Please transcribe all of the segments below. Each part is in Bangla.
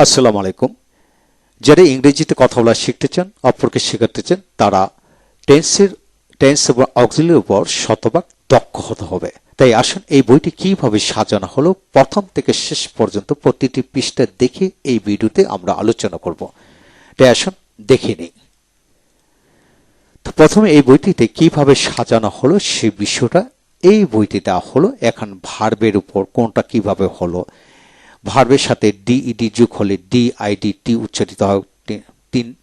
আসসালামু আলাইকুম। যারা ইংরেজিতে কথা বলা শিখতে চান, অপরকে শেখাতে চান, তারা টেন্স এবং অক্সিলারির উপর শতভাগ দক্ষ হতে হবে। তাই আসুন এই বইটি কিভাবে সাজানো হলো প্রথম থেকে শেষ পর্যন্ত প্রতিটি পৃষ্ঠা দেখে এই ভিডিওতে আমরা আলোচনা করব। তাই আসুন দেখে নিই। তো প্রথমে এই বইটিতে কিভাবে সাজানো হলো সেই বিষয়টা এই বইতে দেওয়া হলো। এখন ভার্বের উপর কোনটা কিভাবে হলো, ভার্বের সাথে ডিইডি যোগ হলে ডিআইডি টি উচ্চারিত হয়,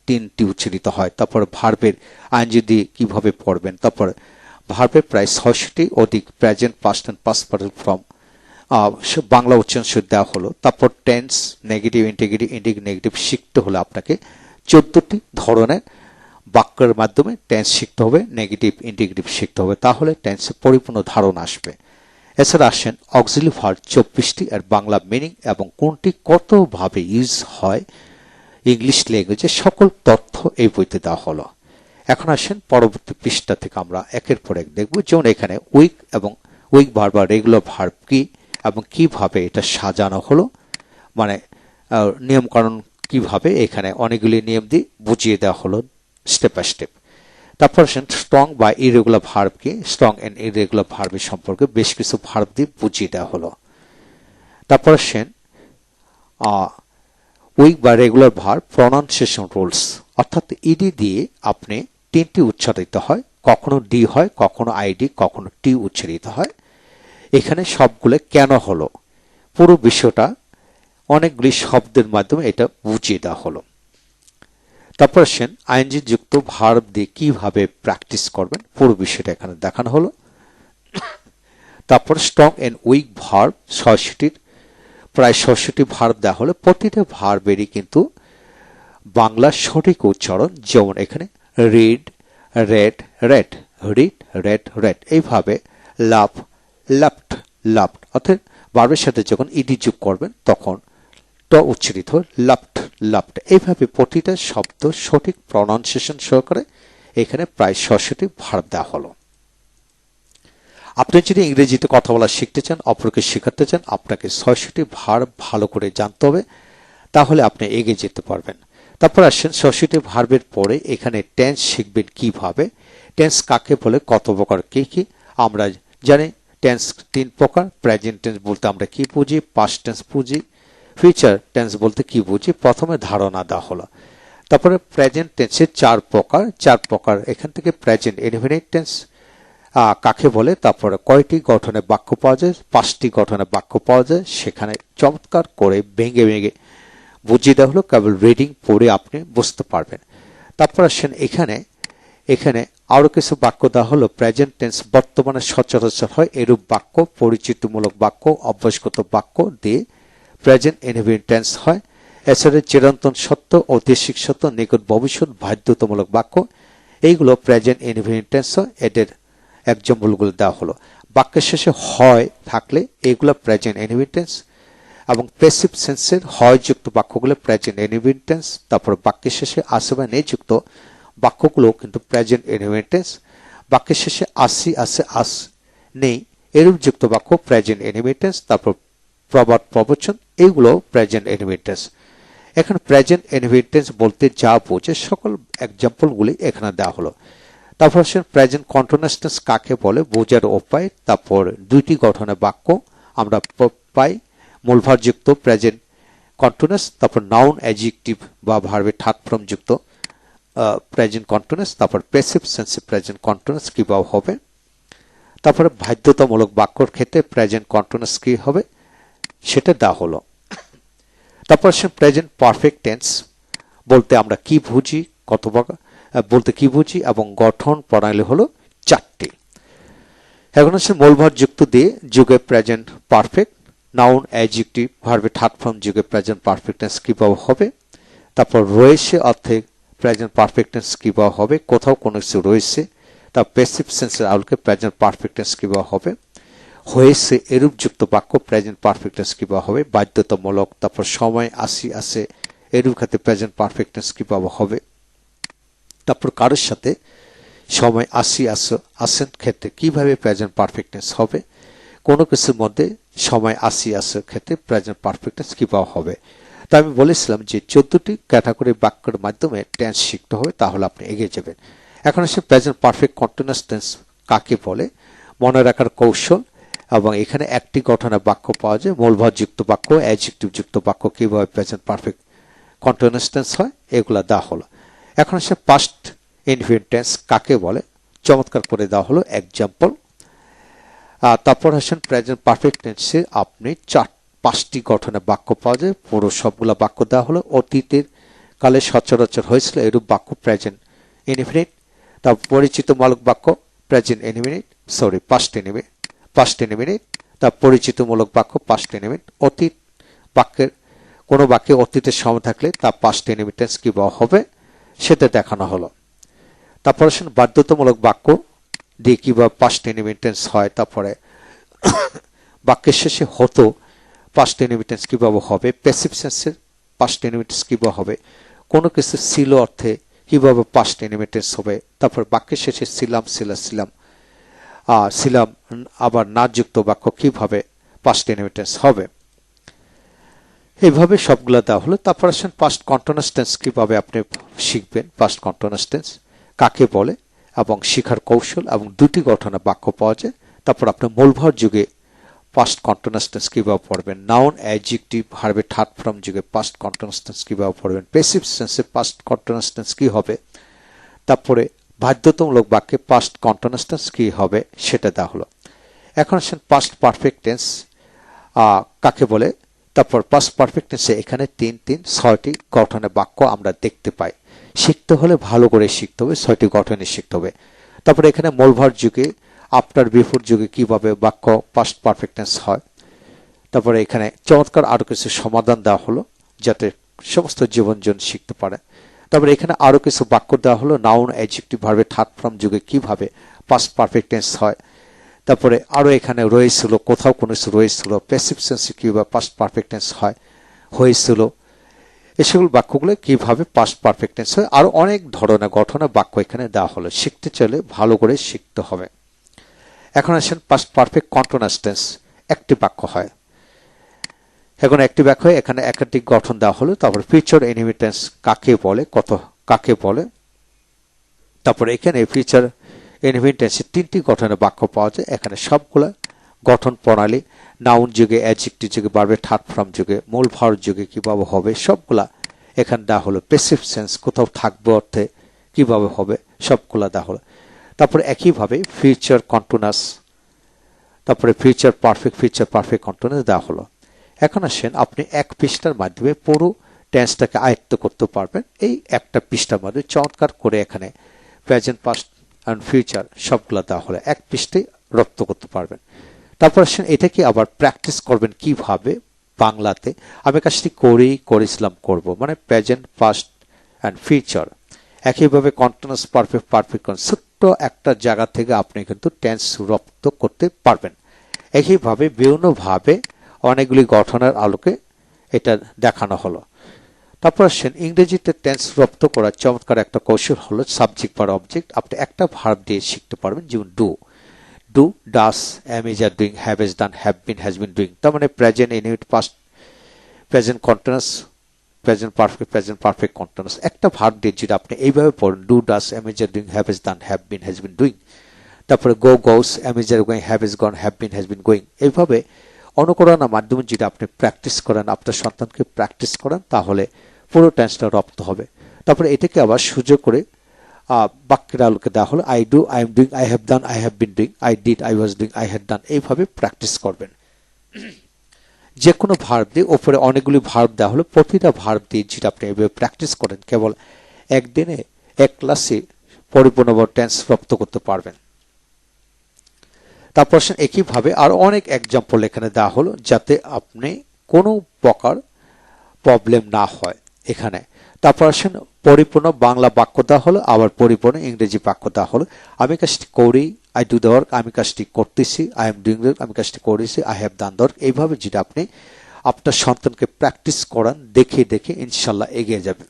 তিনটি উচ্চারিত হয়। তারপর ভার্বের আইএনজি দিয়ে কিভাবে পড়বেন, তারপর ভার্বের প্রায় ৬০টি অধিক present past and past participle form Bangla উচ্চারণ দেওয়া হলো। তারপর টেন্স, নেগেটিভ, ইন্টিগ্রেটিভ, নেগেটিভ শিখতে হলে আপনাকে ১৪টি ধরনের বাক্যের মাধ্যমে টেন্স শিখতে হবে, নেগেটিভ, ইন্টিগ্রেটিভ শিখতে হবে, তাহলে টেন্সের পরিপূর্ণ ধারণা আসবে। এছাড়া আসেন অক্সিলারি ভার্ব ২৪টি এর বাংলা মিনিং এবং কোনটি কতভাবে ইউজ হয় ইংলিশ ল্যাঙ্গুয়েজে সকল তথ্য এই বইতে দেওয়া হলো। এখন আসেন পরবর্তী পৃষ্ঠা থেকে আমরা একের পর এক দেখব। যেমন এখানে উইক এবং উইক ভার্ব বা রেগুলার ভার্ব কি এবং কিভাবে এটা সাজানো হলো, মানে নিয়মকানুন কিভাবে, এখানে অনেকগুলি নিয়ম দিয়ে বুঝিয়ে দেওয়া হলো স্টেপ বাই স্টেপ। তারপর আসেন স্ট্রং বা ইরেগুলার ভার্ব কি, স্ট্রং এন্ড ইরেগুলার ভার্বের সম্পর্কে বেশ কিছু ভার্ব দিয়ে বুঝিয়ে দেওয়া হলো। তারপর আসেন উইক বা রেগুলার ভার্ব প্রনাউন্সিয়েশন রুলস, অর্থাৎ ইডি দিয়ে আপনি তিনটি উচ্চারিত হয়, কখনো ডি হয়, কখনো আইডি, কখনো টি উচ্চারিত হয়। এখানে সবগুলো কেন হলো পুরো বিষয়টা অনেকগুলি শব্দের মাধ্যমে এটা বুঝিয়ে দেওয়া হলো। তারপর আসেন আইএনজি যুক্ত ভার্ব দিয়ে কিভাবে প্র্যাকটিস করবেন পুরো বিষয়টা এখানে দেখানো হলো। তারপর স্ট্রং এন্ড উইক ভার্ব ৬০টির প্রায় ৬০টি ভার্ব দেওয়া হলো। প্রতিটা ভার্বেরই কিন্তু বাংলা সঠিক উচ্চারণ, যেমন এখানে read, red, red, read, red, red, এইভাবে লাভ, লাফট, লাফট, অর্থাৎ ভার্বের সাথে যখন ইডি যোগ করবেন তখন ট উচ্চারিত হয় লাফট, লাফট, এইভাবে প্রতিটা শব্দ সঠিক প্রনাউন্সিয়েশন সহকারে এখানে প্রায় ৬০টি ভার্ব দেওয়া হলো। আপনি যদি ইংরেজিতে কথা বলা শিখতে চান, অপরকে শেখাতে চান, আপনাকে ৬০টি ভার্ব ভালো করে জানতে হবে, তাহলে আপনি এগিয়ে যেতে পারবেন। তারপর আসেন ৬০টি ভার্বের পরে এখানে টেন্স শিখবেন কিভাবে, টেন্স কাকে বলে, কত প্রকার, কি কি আমরা জানি। টেন্স ৩ প্রকার। প্রেজেন্ট টেন্স বলতে আমরা কি বুঝি, পাস্ট টেন্স বুঝি, ফিউচার টেন্স বলতে কি বুঝি, প্রথমে ধারণা দেওয়া হলো। তারপরে প্রেজেন্ট টেন্সের ৪ প্রকার, এখান থেকে প্রেজেন্ট ইনডেফিনিট টেন্স কাকে বলে, তারপরে কয়টি গঠনে বাক্য পাওয়া যায়, ৫টি গঠনে বাক্য পাওয়া যায়, সেখানে চমৎকার করে ভেঙে ভেঙে বুঝিয়ে দেওয়া হলো, কেবল রিডিং পড়ে আপনি বুঝতে পারবেন। তারপর আসেন এখানে আরো কিছু বাক্য দেওয়া হলো। প্রেজেন্ট টেন্স বর্তমানে সচরাচর হয় এরূপ বাক্য, পরিচিতিমূলক বাক্য, অভ্যাসগত বাক্য দিয়ে প্রেজেন্ট ইনডেফিনিট টেন্স হয়। এছাড়া চিরন্তন সত্য, ঐতিহাসিক সত্য, নিকট ভবিষ্যৎ, বাধ্যতামূলক বাক্য, এইগুলো প্রেজেন্ট ইনডেফিনিট টেন্স হয়। এদের এক্সাম্পলগুলো দেওয়া হলো। বাক্যের শেষে হয় থাকলে এগুলো প্রেজেন্ট ইনডেফিনিট টেন্স, এবং প্যাসিভ সেন্সের হয় যুক্ত বাক্যগুলো প্রেজেন্ট ইনডেফিনিট টেন্স। তারপর বাক্যের শেষে আছে বা নেই যুক্ত বাক্যগুলো কিন্তু প্রেজেন্ট ইনডেফিনিট টেন্স। বাক্যের শেষে আসি, আছে, আস, নেই এরূপ যুক্ত বাক্য প্রেজেন্ট ইনডেফিনিট টেন্স। তারপর প্রবাদ, প্রবচন, এইগুলো প্রেজেন্ট ইনডেফিনিট টেন্স। এখানে প্রেজেন্ট ইনডেফিনিট টেন্স বলতে যা বোঝে সকল এক্সাম্পলগুলি এখানে দেওয়া হলো। তারপর আসেন প্রেজেন্ট কন্টিনিউয়াস টেন্স কাকে বলে বোঝার উপায়। তারপর দুইটি গঠনে বাক্য আমরা পাই, মূলভার যুক্ত প্রেজেন্ট কন্টিনিউয়াস, তারপর নাউন, অ্যাডজেক্টিভ বা ভার্বের থার্ড ফর্ম যুক্ত প্রেজেন্ট কন্টিনিউয়াস, তারপর প্যাসিভ সেন্সে প্রেজেন্ট কন্টিনিউয়াস কিভাবে হবে, তারপরে বাধ্যতামূলক বাক্যর ক্ষেত্রে প্রেজেন্ট কন্টিনিউয়াস কি হবে সেটা দেওয়া হলো। তারপর আসেন প্রেজেন্ট পারফেক্ট টেন্স বলতে আমরা কি বুঝি, কত বলতে কি বুঝি, এবং গঠন প্রণালী হলো ৪টি। এখন হচ্ছে মূলভার যুক্ত দিয়ে যুগে প্রেজেন্ট পারফেক্ট, নাউন, অ্যাডজেক্টিভ, ভার্বের থার্ড ফর্ম যুগে প্রেজেন্ট পারফেক্ট টেন্স কিভাবে হবে, তারপর রয়েছে অর্থে প্রেজেন্ট পারফেক্ট টেন্স কিভাবে হবে, কোথাও কোনো কিছু রয়েছে, তার প্যাসিভ সেন্সের আলোকে প্রেজেন্ট পারফেক্ট টেন্স কিভাবে হবে, হয়েছে এরূপ যুক্ত বাক্য প্রেজেন্ট পারফেক্ট টেন্স কিভাবে হবে, বাধ্যতামূলক, তারপর সময়, আসি, আছে এরূপ ক্ষেত্রে প্রেজেন্ট পারফেক্ট টেন্স কিভাবে হবে, তারপর কারোর সাথে সময়, আসি, আসেন ক্ষেত্রে কিভাবে প্রেজেন্ট পারফেক্ট টেন্স হবে, কোনো কিছুর মধ্যে সময়, আসি, আসে ক্ষেত্রে প্রেজেন্ট পারফেক্ট টেন্স কিভাবে হবে। তো আমি বলেছিলাম যে 14টি ক্যাটাগরি বাক্যের মাধ্যমে টেন্স শিখতে হবে, তাহলে আপনি এগিয়ে যাবেন। এখন আসে প্রেজেন্ট পারফেক্ট কন্টিনিউয়াস টেন্স কাকে বলে, মনে রাখার কৌশল, এবং এখানে একটি গঠনের বাক্য পাওয়া যায়, মূলভাব যুক্ত বাক্য, অ্যাডজেক্টিভ যুক্ত বাক্য কিভাবে প্রেজেন্ট পারফেক্ট কন্টিনিউয়াস টেন্স হয় এগুলা দেওয়া হলো। এখন আসে পাস্ট ইনডিফিনিট টেন্স কাকে বলে, চমৎকার করে দেওয়া হলো এক্সাম্পল। তারপর আসেন প্রেজেন্ট পারফেক্ট টেন্সে আপনি 5টি গঠনের বাক্য পাওয়া যায়, পুরো সবগুলা বাক্য দেওয়া হলো। অতীতের কালে সচরাচর হয়েছিল এরূপ বাক্য প্রেজেন্ট ইনডিফিনিট। তারপর পরিচিতমূলক বাক্য প্রেজেন্ট ইনডিফিনিট, পাস্ট ইনডিফিনিট। তার পরিচিতমূলক বাক্য পাস্ট ইনডিফিনিট। অতীত বাক্যের কোনো বাক্যে অতীতের সময় থাকলে তা পাস্ট ইনডিফিনিট টেন্স কিভাবে হবে সেটা দেখানো হলো। তারপর আসেন বাধ্যতামূলক বাক্য দিয়ে কিভাবে পাস্ট ইনডিফিনিট টেন্স হয়, তারপরে বাক্যের শেষে হতো পাস্ট ইনডিফিনিট টেন্স কিভাবে হবে, প্যাসিভ সেন্সের পাস্ট ইনডিফিনিট টেন্স কিভাবে হবে, কোনো কিছু ছিল অর্থে কিভাবে পাস্ট ইনডিফিনিট টেন্স হবে, তারপর বাক্যের শেষে ছিলাম ছিলাম আবার না যুক্ত বাক্য কিভাবে পাস্ট ইনডিফিনিট টেন্স হবে, এইভাবে সবগুলো দেওয়া হলো। তারপর আসেন পাস্ট কন্টিনিউয়াস টেন্স কিভাবে আপনি শিখবেন, পাস্ট কন্টিনিউয়াস টেন্স কাকে বলে এবং শিখার কৌশল, এবং 2টি গঠনের বাক্য পাওয়া যায়। তারপর আপনার মূলভাব যুগে পাস্ট কন্টিনিউয়াস টেন্স কিভাবে পড়বেন, নাউন অ্যাডজেক্টিভ ভার্বের থার্ড ফর্ম যুগে পাস্ট কন্টিনিউয়াস টেন্স কিভাবে পড়বেন, প্যাসিভ সেন্সে পাস্ট কন্টিনিউয়াস টেন্স কি হবে, তারপরে বাধ্যতামূলক বাক্যে পাস্ট কন্টিনিউয়াস টেন্স কি হবে সেটা দেওয়া হলো। এখন আসেন পাস্ট পারফেক্ট টেন্স কাকে বলে। তারপর পাস্ট পারফেক্ট টেন্সে এখানে 6টি গঠনের বাক্য আমরা দেখতে পাই। শিখতে হলে ভালো করে শিখতে হবে, 6টি গঠনে শিখতে হবে। তারপরে এখানে মূলভাব যুগে আফটার বিফোর যুগে কিভাবে বাক্য পাস্ট পারফেক্ট টেন্স হয়। তারপরে এখানে চমৎকার আরো কিছু সমাধান দেওয়া হলো যাতে সমস্ত জীবনজন শিখতে পারে। তারপরে এখানে আরো কিছু বাক্য দেওয়া হলো, নাউন অ্যাডজেক্টিভ ভার্বের থার্ড ফর্ম যুগে কিভাবে পাস্ট পারফেক্ট টেন্স হয়। তারপরে আরো এখানে রয়েছিল কোথাও কোনো কিছু রয়েছিল, প্যাসিভ সেন্সে কিভাবে পাস্ট পারফেক্ট টেন্স হয় হয়েছিল, এসব বাক্যগুলো কিভাবে পাস্ট পারফেক্ট টেন্স হয়। আরো অনেক ধরনের গঠনের বাক্য এখানে দেওয়া হলো। শিখতে চাইলে ভালো করে শিখতে হবে। এখন আসেন পাস্ট পারফেক্ট কন্টিনিউয়াস টেন্স একটি বাক্য হয়। এখন একটি বাক্য এখানে একাধিক গঠন দেওয়া হলো। তারপর ফিউচার ইনডিফিনিট টেন্স কাকে বলে, তারপর এখানে ফিউচার ইনডিফিনিট টেন্সে 3টি গঠনের বাক্য পাওয়া যায়। এখানে সবগুলা গঠন প্রণালী নাউন যুগে, অ্যাডজেক্টিভ যুগে, ভার্বের থার্ড ফর্ম যুগে, মূল ভার্ব যুগে কিভাবে হবে সবগুলা এখানে দেওয়া হলো। প্যাসিভ সেন্স কোথাও থাকবে অর্থে কিভাবে হবে সবগুলা দেওয়া হলো। তারপরে একইভাবে ফিউচার কন্টিনিউয়াস, তারপরে ফিউচার পারফেক্ট কন্টিনিউয়াস দেওয়া হলো। এখন আসেন আপনি এক পৃষ্ঠার মাধ্যমে পুরো টেন্সটাকে আয়ত্ত করতে পারবেন। এই একটা পৃষ্ঠার মধ্যে চমৎকার করে এখানে প্রেজেন্ট, পাস্ট এন্ড ফিউচার সবগুলা দেওয়া হলো, এক পৃষ্ঠায় রপ্ত করতে পারবেন। তারপর আসেন এটাকে আবার প্র্যাকটিস করবেন কিভাবে বাংলাতে। আমি কাজটি করেছিলাম করব, মানে প্রেজেন্ট, পাস্ট এন্ড ফিউচার একইভাবে কন্টিনিউয়াস পারফেক্ট ছোট্ট একটা জায়গা থেকে আপনি কিন্তু টেন্স রপ্ত করতে পারবেন। একইভাবে বিভিন্নভাবে অনেকগুলি গঠনের আলোকে এটা দেখানো হলো। তারপর আসেন ইংরেজিতে টেন্স রপ্ত করার চমৎকার একটা কৌশল হলো সাবজেক্ট বা অবজেক্ট। আপনি একটা ভার্ব দিয়ে শিখতে পারবেন, যেমন do, does, am is are doing, have is done, have been, has been doing. তার মানে present indefinite, past, present continuous, present perfect continuous একটা ভার্ব দিয়ে যেটা আপনি এইভাবে পড়েন, do, does, am is are doing, have is done, have been, has been doing. তারপরে goes, am is are going, have is gone, have been, has been going. এইভাবে অনুকরণের মাধ্যমে যেটা আপনি প্র্যাকটিস করেন, আপনার সন্তানকে প্র্যাকটিস করেন, তাহলে পুরো টেন্সটা রপ্ত হবে। তারপরে এটাকে আবার সুযোগ করে বাক্যের আলোকে দেওয়া হলো, I do, I am doing, I have done, I have been doing, I did, I was doing, I had done. এইভাবে প্র্যাকটিস করবেন। যে কোনো ভার্ব দিয়ে ওপরে অনেকগুলি ভার্ব দেওয়া হলো, প্রতিটা ভার্ব দিয়ে যেটা আপনি এইভাবে প্র্যাকটিস করেন, কেবল একদিনে এক ক্লাসে পরিপূর্ণভাবে টেন্স রপ্ত করতে পারবেন। তারপর একইভাবে আর অনেক এক্সাম্পল এখানে দেওয়া হলো যাতে আপনি কোনো প্রকার প্রবলেম না হয় এখানে। তারপর আসেন পরিপূর্ণ বাংলা বাক্য দেওয়া হলো, আবার পরিপূর্ণ ইংরেজি বাক্য দেওয়া হলো। আমি কাজটি করি, আই ডু দ্য ওয়ার্ক, আমি কাজটি করতেছি, I am doing the work, আমি কাজটি করেছি, I have done the work. এইভাবে যেটা আপনি আপনার সন্তানকে প্র্যাকটিস করান, দেখে ইনশাল্লাহ এগিয়ে যাবে।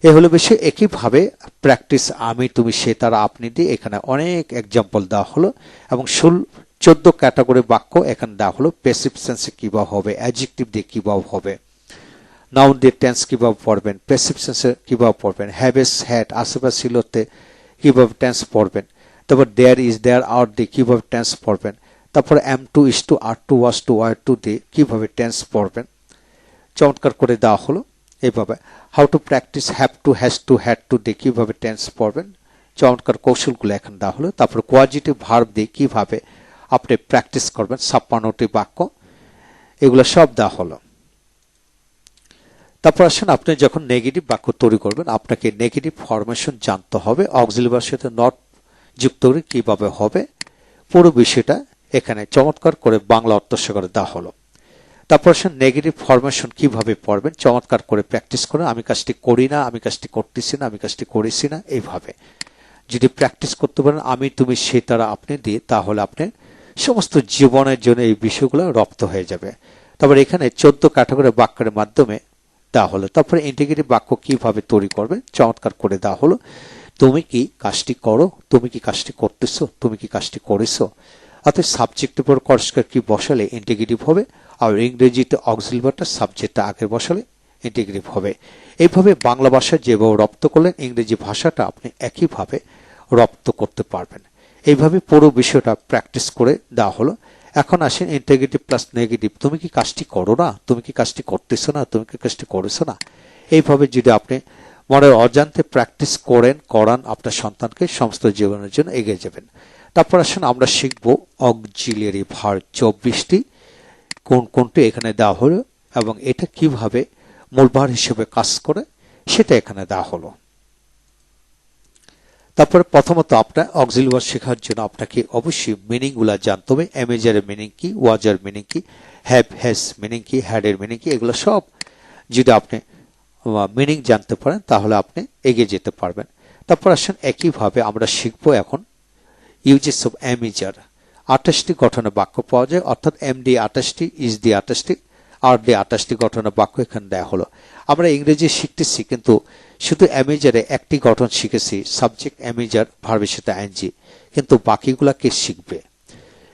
এ হলো বিষয়। একইভাবে প্র্যাকটিস আমি, তুমি, সে, তারা, আপনি দিয়ে এখানে অনেক এক্সাম্পল দেওয়া হলো এবং 14 ক্যাটাগরি বাক্য এখানে দেওয়া হলো। প্যাসিভ সেন্সে কিভাবে হবে, অ্যাডজেক্টিভ দিয়ে কিভাবে হবে, নাউন দিয়ে টেন্স কিভাবে পড়বেন, প্যাসিভ টেন্সে কিভাবে পড়বেন, হ্যাভেস হ্যাড আছে বা ছিলতে কিভাবে টেন্স পড়বেন, তারপর দেয়ার ইজ দেয়ার আর দিয়ে কিভাবে টেন্স পড়বেন, তারপর am to is to are to was to were to দিয়ে কিভাবে টেন্স পড়বেন, চমৎকার করে দেওয়া হলো। এইভাবে how to practice have to has to had to দিয়ে কিভাবে টেন্স পড়বেন, চমৎকার কৌশলগুলো এখন দেওয়া হলো। তারপর কোয়াজিটিভ ভার্ব দিয়ে কিভাবে আপনি প্র্যাকটিস করবেন, 56টি বাক্য, এগুলো সব দেওয়া হলো। তারপর আসেন আপনি যখন নেগেটিভ বাক্য তৈরি করবেন আপনাকে নেগেটিভ ফরমেশন জানতে হবে, অক্সিলারি ভার্বের সাথে নট যুক্ত করে কিভাবে হবে, পুরো বিষয়টা এখানে চমৎকার করে বাংলা অর্থ করে দেওয়া হলো। তারপর আসেন নেগেটিভ ফরমেশন কিভাবে পড়বেন, চমৎকার করে প্র্যাকটিস করেন। আমি কাজটি করি না, আমি কাজটি করতেছি না, আমি কাজটি করেছি না, এইভাবে যদি প্র্যাকটিস করতে পারেন আমি তুমি সে তারা আপনি দিয়ে, তাহলে আপনি সমস্ত জীবনের জন্য এই বিষয়গুলো রপ্ত হয়ে যাবে। তারপর এখানে 14 ক্যাটাগরি বাক্যের মাধ্যমে দেওয়া হলো। তারপরে ইন্টিগ্রেটিভ বাক্য কিভাবে তৈরি করবে চমৎকার করে দেওয়া হলো। তুমি কি কাজটি করো, তুমি কি কাজটি করতেছো, তুমি কি কাজটি করেছো, অর্থাৎ সাবজেক্টের উপর কর্সকার কি বসালে ইন্টিগ্রেটিভ হবে, আর ইংরেজিতে অক্সিলারি ভার্বটা সাবজেক্টটা আগে বসালে ইন্টিগ্রেটিভ হবে। এইভাবে বাংলা ভাষা যেভাবে রপ্ত করলেন ইংরেজি ভাষাটা আপনি একইভাবে রপ্ত করতে পারবেন। এইভাবে পুরো বিষয়টা প্র্যাকটিস করে দেওয়া হলো। এখন আসেন ইন্টিগ্রেটিভ প্লাস নেগেটিভ, তুমি কি কাজটি করো না, তুমি কি কাজটি করতেছো না, তুমি কি কাজটি করেছো না, এইভাবে যদি আপনি মনের অজান্তে প্র্যাকটিস করান আপনার সন্তানকে, সমস্ত জীবনের জন্য এগিয়ে যাবেন। তারপর আসেন আমরা শিখব অক্সিলারি ভার্ব 24টি, কোন কোনটি এখানে দেওয়া হলো এবং এটা কিভাবে মূল ভার হিসেবে কাজ করে সেটা এখানে দেওয়া হলো। তারপরে প্রথমত আপনার অক্সিলারি ভার্ব শেখার জন্য আপনাকে অবশ্যই মিনিং গুলা জানতে হবে। এর মিনিং কি, ওয়াজের মিনিং কি, হ্যাভ হ্যাজ মিনিং কি, হ্যাড এর মিনিং কি, এগুলো সব যদি আপনি মিনিং জানতে পারেন তাহলে আপনি এগিয়ে যেতে পারবেন। তারপর আসেন একইভাবে আমরা শিখবো এখন ইউজেস অফ এমিজার। 28টি গঠনের বাক্য পাওয়া যায়, অর্থাৎ এম ডি 28টি, ইজ ডি 28টি, আর ডি 28টি গঠনের বাক্য এখানে দেওয়া হলো। আমরা ইংরেজি শিখতেছি কিন্তু শুধু এমিজারে একটি গঠন শিখেছি, সাবজেক্ট এমিজার ভার্বের সাথে আইএনজি, কিন্তু বাকিগুলা কে শিখবে।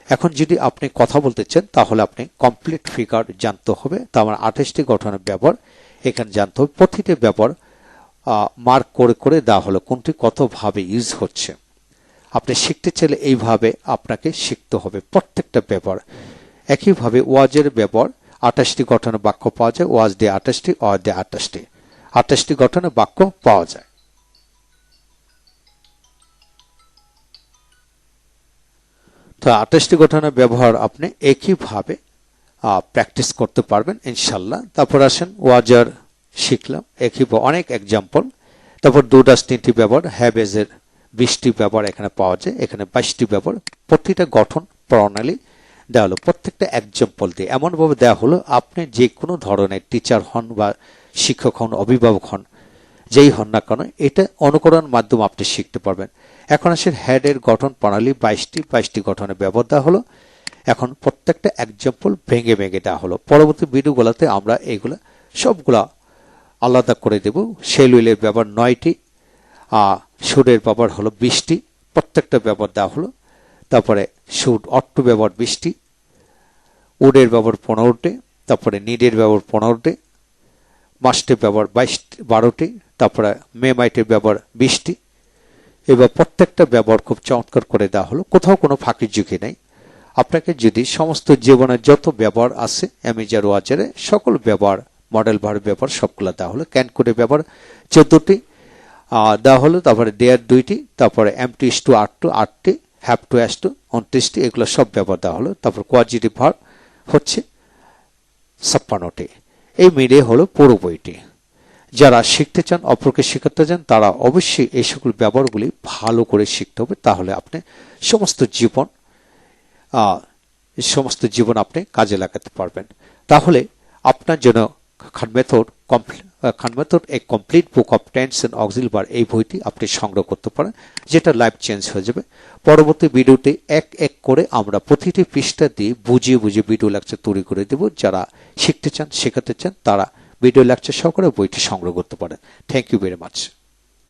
এখন যদি আপনি কথা বলতে চান তাহলে আপনি কমপ্লিট ফিগার জানতে হবে। তো আমার 28টি গঠনের ব্যবহার এখানে জানতে হবে, প্রতিটি ব্যবহার মার্ক করে করে দেওয়া হলো কোনটি কতভাবে ইউজ হচ্ছে। আপনি শিখতে চাইলে এইভাবে আপনাকে শিখতে হবে প্রত্যেকটা ব্যবহার। একইভাবে ওয়াজের ব্যবহার 28টি গঠনের বাক্য পাওয়া যায়, ওয়াজ দিয়ে 28টি, অর দিয়ে 28টি, 28টি গঠনের বাক্য পাওয়া যায়। তো 28টি গঠনের ব্যবহার আপনি একইভাবে প্র্যাকটিস করতে পারবেন ইনশাল্লাহ। তারপর আসেন ওয়াজার শিখলাম, একইভাবে অনেক এক্সাম্পল। তারপর ডু ডাজ 3টি ব্যবহার, হ্যাভ এজ এর 20টি ব্যবহার এখানে পাওয়া যায়, এখানে 22টি ব্যবহার। প্রতিটা গঠন প্রণালী দেওয়া হলো প্রত্যেকটা এক্সাম্পল দিয়ে, এমনভাবে দেওয়া হলো আপনি যে কোনো ধরনের টিচার হন বা শিক্ষক হন, অভিভাবক হন, যেই হন না কেন এটা অনুকরণ মাধ্যমে আপনি শিখতে পারবেন। এখন আসেন হ্যাড এর গঠন প্রণালী 22টি গঠনের ব্যবহার দেওয়া হলো। এখন প্রত্যেকটা এক্সাম্পল ভেঙে ভেঙে দেওয়া হলো। পরবর্তী ভিডিওগুলোতে আমরা এইগুলা সবগুলা আলাদা করে দেব। শেল উইলের ব্যবহার 9টি, শুডের ব্যবহার হলো 20টি, প্রত্যেকটা ব্যবহার দেওয়া হলো। তারপরে শুড অট ব্যবহার 20টি, উডের ব্যবহার 15টি, তারপরে নিডের ব্যবহার 15টি, মাস্টের ব্যবহার 12টি, তারপরে মেমাইটের ব্যবহার 20টি। এবার প্রত্যেকটা ব্যবহার খুব চমৎকার করে দেওয়া হলো, কোথাও কোনো ফাঁকি ঝুঁকি নেই। আপনাকে যদি সমস্ত জীবনের যত ব্যবহার আছে এমিজার ওয়াজারে সকল ব্যবহার, মডেল ভার্ব ব্যবহার সবগুলো দেওয়া হলো। ক্যান করে ব্যবহার 14টি দেওয়া হলো, তারপরে ডেয়ার 2টি, তারপরে am to is to are to 8টি, হ্যাভ টু অ্যাজ টু 29টি, এগুলো সব ব্যবহার দেওয়া হলো। তারপর কোয়াজিটিভ ভার্ব হচ্ছে 56টি। এই মিলিয়ে হলো পুরো বইটি। যারা শিখতে চান, অপরকে শেখাতে চান, তারা অবশ্যই এই সকল ব্যবহারগুলি ভালো করে শিখতে হবে, তাহলে আপনি সমস্ত জীবন আপনি কাজে লাগাতে পারবেন। তাহলে আপনার জন্য Khan method a complete book of tense and auxiliary verb এই বইটি আপনি সংগ্রহ করতে পারেন, যেটা লাইফ চেঞ্জ হয়ে যাবে। পরবর্তী ভিডিওতে এক এক করে আমরা প্রতিটি পৃষ্ঠা দিয়ে বুঝিয়ে ভিডিও লেকচার তৈরি করে দেব। যারা শিখতে চান, শেখাতে চান, তারা ভিডিও লেকচার সহকারে বইটি সংগ্রহ করতে পারেন। Thank you very much.